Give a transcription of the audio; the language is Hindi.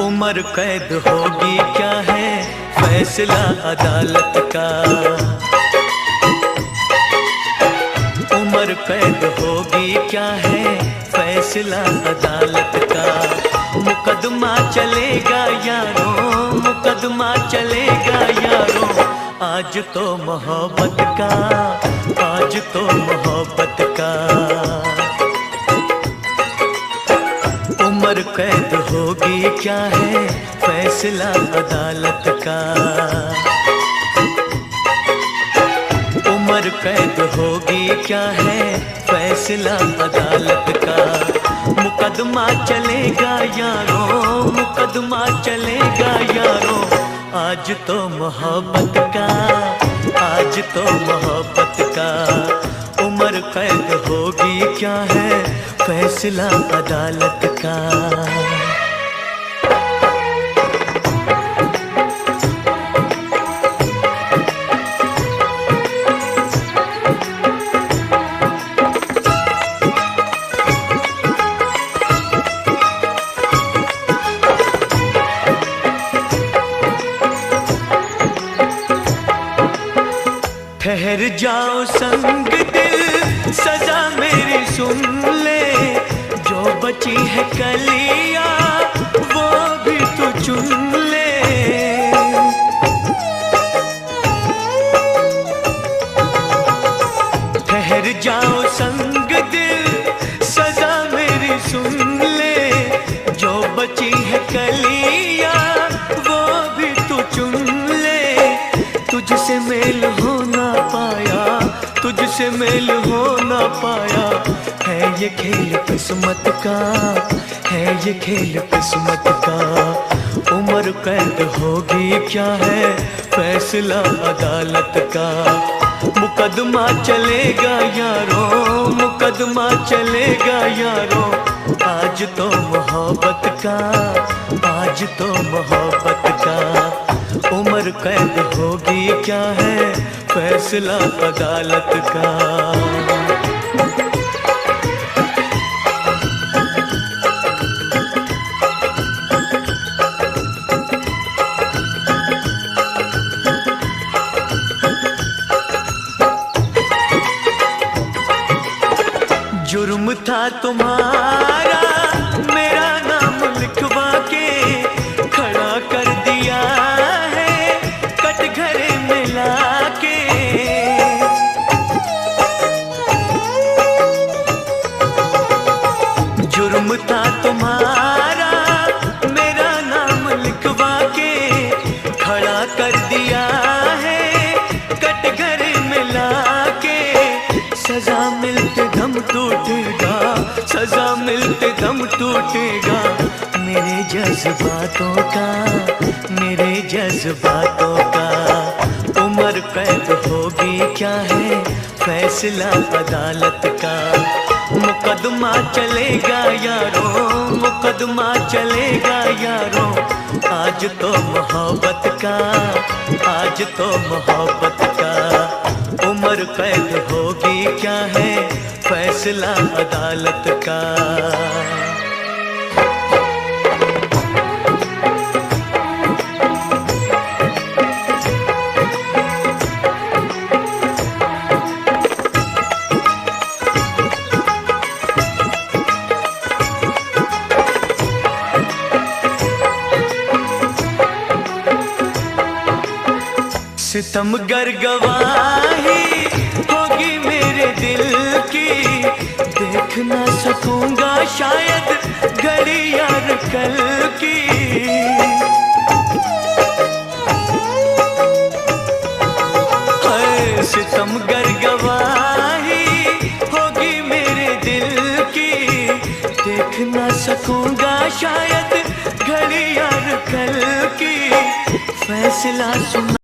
उम्र कैद होगी क्या है फैसला अदालत का। उम्र कैद होगी क्या है फैसला अदालत का। मुकदमा चलेगा यारों, मुकदमा चलेगा यारों, आज तो मोहब्बत का, आज तो मोहब्बत का। उम्र कैद होगी क्या है फैसला अदालत का। उम्र कैद होगी क्या है फैसला अदालत का। मुकदमा चलेगा यारों, मुकदमा चलेगा यारों, आज तो मोहब्बत का, आज तो मोहब्बत का। उम्र कैद होगी क्या है फैसला अदालत का। ठहर जाओ संग दिल, सजा मेरी सुन ले, जो बची है कलियां वो भी तू चुन ले। ठहर जाओ संग दिल, सजा मेरी सुन ले, जो बची है कलियां वो भी तू चुन ले। तुझसे मेल हो ना पाया, तुझसे मेल हो ना पाया, है ये खेल किस्मत का, है ये खेल किस्मत का। उम्र कैद होगी क्या है फैसला अदालत का। मुकदमा चलेगा यारों, मुकदमा चलेगा यारों, आज तो मोहब्बत का, आज तो मोहब्बत का। उम्र कैद होगी क्या है फैसला अदालत का। जुर्म था तुम्हारा मेरा नाम लिखवा के, खड़ा कर दिया है कटघरे में लाके। जुर्म था तुम्हारा मेरा नाम लिखवा के, खड़ा कर दिया है कटघरे में लाके। सजा मिलते दम टूटेगा, सजा मिलते दम टूटेगा, मेरे जज्बातों का, मेरे जज्बातों का। उम्र कैद होगी क्या है फैसला अदालत का। मुकदमा चलेगा यारों, मुकदमा चलेगा यारों, आज तो मोहब्बत का, आज तो मोहब्बत का। उम्र कैद होगी क्या है फैसला अदालत का। सितमगर गवाही होगी मेरे दिल की, देख ना सकूंगा शायद घड़ी यार कल की। हाय सितमगर गवाही होगी मेरे दिल की, देख ना सकूंगा शायद घड़ी यार कल की। फैसला सुना